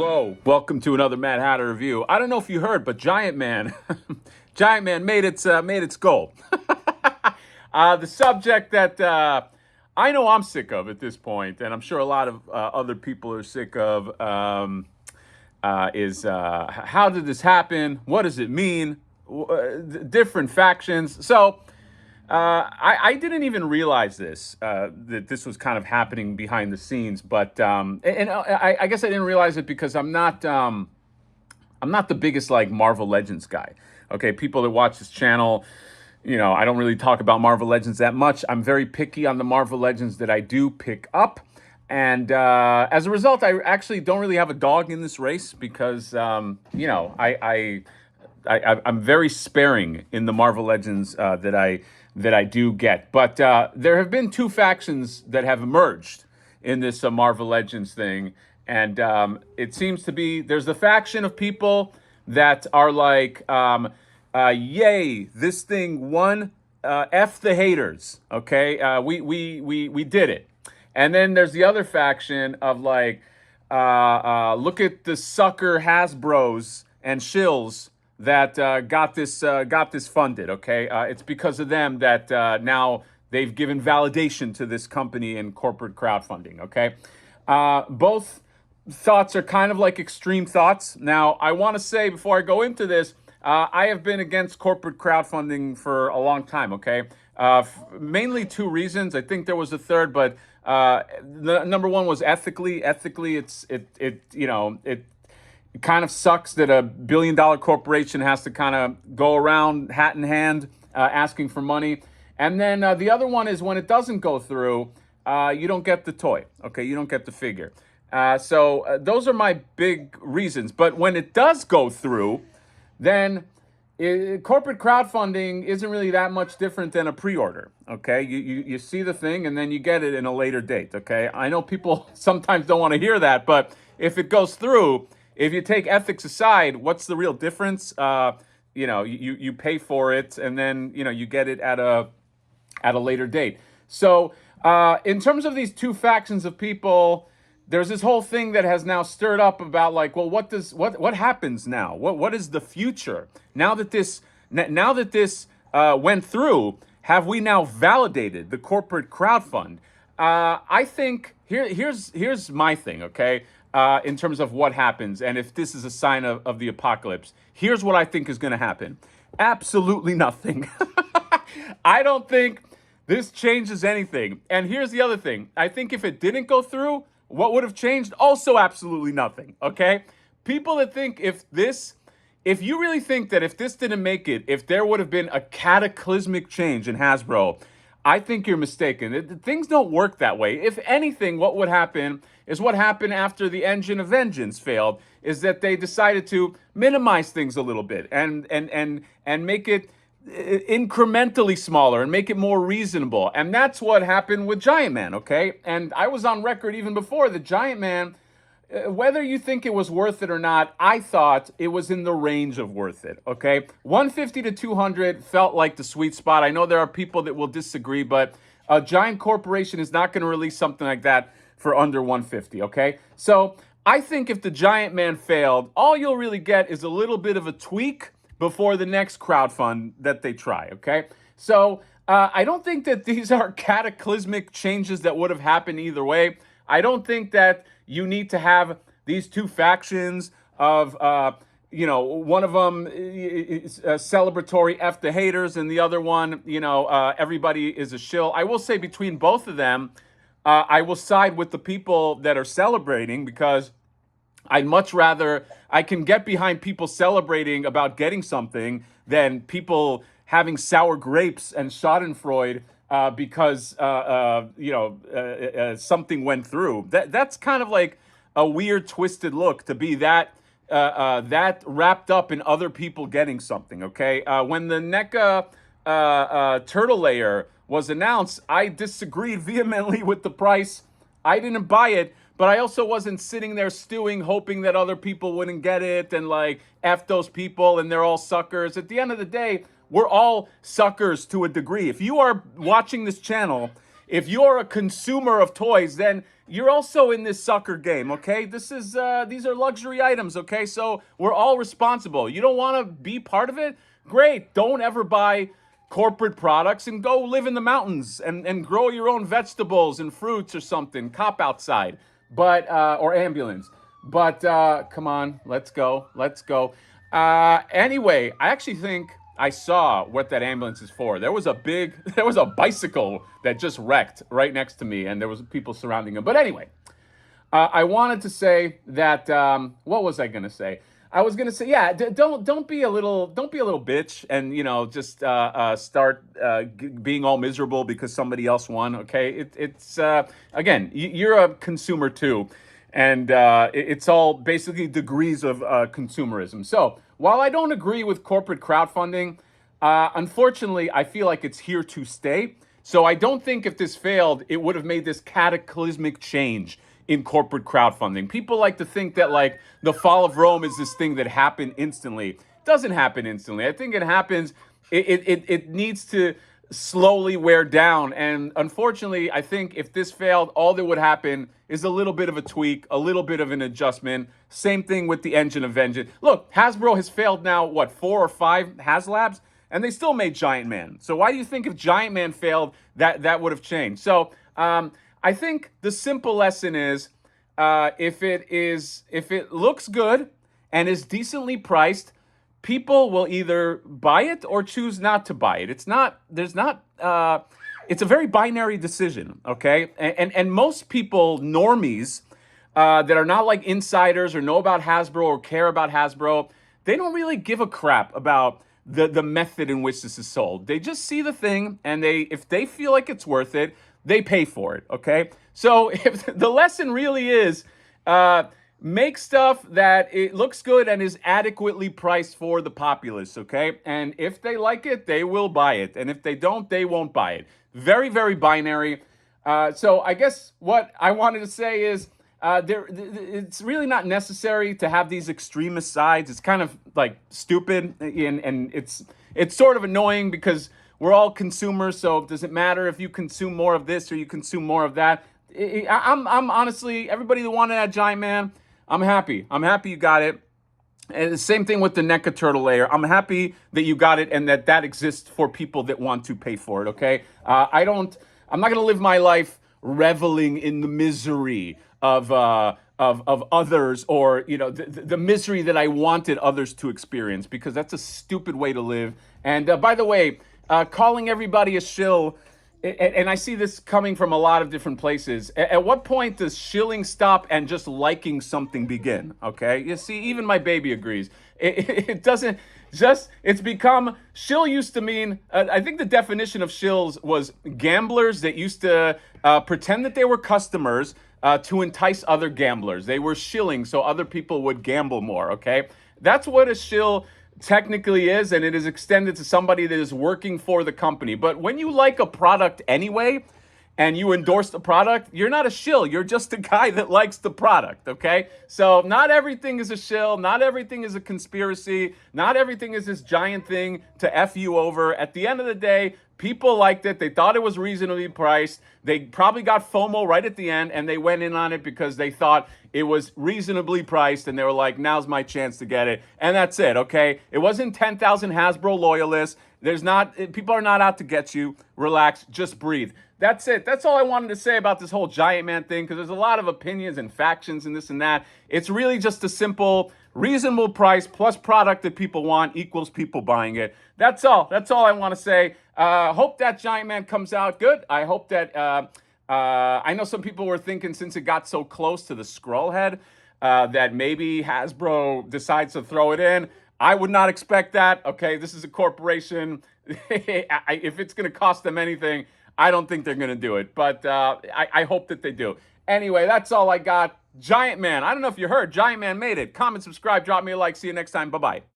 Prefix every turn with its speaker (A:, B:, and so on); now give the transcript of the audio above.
A: Hello, welcome to another Mad Hatter review. I don't know if you heard, but Giant Man, Giant Man made its goal. The subject that I know I'm sick of at this point, and I'm sure a lot of other people are sick of, is how did this happen? What does it mean? Different factions. So I didn't even realize this, that this was kind of happening behind the scenes, but I guess I didn't realize it because I'm not the biggest like Marvel Legends guy. Okay, people that watch this channel, I don't really talk about Marvel Legends that much. I'm very picky on the Marvel Legends that I do pick up. And as a result, I actually don't really have a dog in this race because, I'm very sparing in the Marvel Legends that I do get. But there have been two factions that have emerged in this Marvel Legends thing. And it seems to be, there's the faction of people that are like, yay, this thing won, F the haters, okay? We did it. And then there's the other faction of like, look at the sucker Hasbros and Shills that got this funded, okay? It's because of them that now they've given validation to this company in corporate crowdfunding, okay? Both thoughts are kind of like extreme thoughts. Now, I want to say before I go into this, I have been against corporate crowdfunding for a long time, okay? Mainly two reasons. I think there was a third, but the number one was ethically. Ethically, it kind of sucks that a billion-dollar corporation has to kind of go around hat in hand asking for money. And then the other one is when it doesn't go through, you don't get the toy, okay? You don't get the figure. So those are my big reasons. But when it does go through, then corporate crowdfunding isn't really that much different than a pre-order, okay? You see the thing and then you get it in a later date, okay? I know people sometimes don't want to hear that, but if it goes through, if you take ethics aside, what's the real difference? You pay for it and then, you get it at a later date. So in terms of these two factions of people, there's this whole thing that has now stirred up about like, well, what happens now? What is the future now that this went through? Have we now validated the corporate crowdfund? I think here's my thing, okay? In terms of what happens and if this is a sign of the apocalypse, here's what I think is going to happen. Absolutely nothing. I don't think this changes anything. And here's the other thing. I think if it didn't go through, what would have changed? Also absolutely nothing, okay? People that think if you really think that if this didn't make it, if there would have been a cataclysmic change in Hasbro, I think you're mistaken. Things don't work that way. If anything, what would happen is what happened after the Engine of Vengeance failed, is that they decided to minimize things a little bit and make it incrementally smaller and make it more reasonable. And that's what happened with Giant Man, okay? And I was on record even before the Giant Man, whether you think it was worth it or not, I thought it was in the range of worth it, okay? 150 to 200 felt like the sweet spot. I know there are people that will disagree, but a giant corporation is not going to release something like that for under 150, okay? So I think if the Giant Man failed, all you'll really get is a little bit of a tweak before the next crowdfund that they try, okay? So I don't think that these are cataclysmic changes that would have happened either way. I don't think that you need to have these two factions of, one of them is celebratory F the haters and the other one, everybody is a shill. I will say between both of them, I will side with the people that are celebrating because I'd much rather, I can get behind people celebrating about getting something than people having sour grapes and schadenfreude because, something went through. That's kind of like a weird, twisted look to be that wrapped up in other people getting something, okay? When the NECA turtle layer was announced, I disagreed vehemently with the price. I didn't buy it. But I also wasn't sitting there stewing, hoping that other people wouldn't get it and like, F those people and they're all suckers. At the end of the day, we're all suckers to a degree. If you are watching this channel, if you're a consumer of toys, then you're also in this sucker game, okay? These are luxury items, okay? So we're all responsible. You don't want to be part of it? Great. Don't ever buy corporate products and go live in the mountains and grow your own vegetables and fruits or something. Cop outside, but or ambulance. But come on, let's go. Let's go. Anyway, I actually think I saw what that ambulance is for. There was a bicycle that just wrecked right next to me, and there was people surrounding him. But anyway, I wanted to say that what was I going to say? I was going to say, yeah, don't be a little bitch and just start being all miserable because somebody else won. Okay, it's again, you're a consumer too, and it's all basically degrees of consumerism. So while I don't agree with corporate crowdfunding, unfortunately, I feel like it's here to stay. So I don't think if this failed, it would have made this cataclysmic change in corporate crowdfunding. People like to think that like the fall of Rome is this thing that happened instantly. It doesn't happen instantly. I think it happens. It needs to slowly wear down. And unfortunately, I think if this failed, all that would happen is a little bit of a tweak, a little bit of an adjustment. Same thing with the Engine of Vengeance. Look, Hasbro has failed now, what, 4 or 5 haslabs? And they still made Giant Man. So why do you think if Giant Man failed, that would have changed? So I think the simple lesson is if it looks good and is decently priced, people will either buy it or choose not to buy it. It's a very binary decision, okay? And most people, normies, that are not like insiders or know about Hasbro or care about Hasbro, they don't really give a crap about the method in which this is sold. They just see the thing, and if they feel like it's worth it, they pay for it, okay? So if the lesson really is make stuff that it looks good and is adequately priced for the populace, okay? And if they like it, they will buy it. And if they don't, they won't buy it. Very, very binary. So I guess what I wanted to say is it's really not necessary to have these extremist sides. It's kind of like stupid, and it's sort of annoying because we're all consumers. So does it matter if you consume more of this or you consume more of that? I'm honestly, everybody that wanted that Giant Man, I'm happy. I'm happy you got it. And the same thing with the NECA turtle layer. I'm happy that you got it and that exists for people that want to pay for it. Okay, I'm not gonna live my life reveling in the misery of others, or the misery that I wanted others to experience, because that's a stupid way to live. And by the way, calling everybody a shill, and I see this coming from a lot of different places. At what point does shilling stop and just liking something begin? Okay, you see, even my baby agrees. It doesn't. It's become, shill used to mean, I think the definition of shills was gamblers that used to pretend that they were customers to entice other gamblers. They were shilling so other people would gamble more, okay? That's what a shill technically is, and it is extended to somebody that is working for the company. But when you like a product anyway, and you endorse the product, you're not a shill. You're just a guy that likes the product, okay? So not everything is a shill. Not everything is a conspiracy. Not everything is this giant thing to F you over. At the end of the day, people liked it. They thought it was reasonably priced. They probably got FOMO right at the end, and they went in on it because they thought it was reasonably priced, and they were like, now's my chance to get it. And that's it, okay? It wasn't 10,000 Hasbro loyalists. People are not out to get you. Relax, just breathe. That's it. That's all I wanted to say about this whole Giant Man thing, because there's a lot of opinions and factions and this and that. It's really just a simple, reasonable price plus product that people want equals people buying it. That's all. That's all I want to say. Hope that Giant Man comes out good. I hope that, I know some people were thinking, since it got so close to the Skrull head, that maybe Hasbro decides to throw it in. I would not expect that. Okay, this is a corporation. If it's going to cost them anything, I don't think they're going to do it. But I hope that they do. Anyway, that's all I got. Giant Man. I don't know if you heard. Giant Man made it. Comment, subscribe, drop me a like. See you next time. Bye-bye.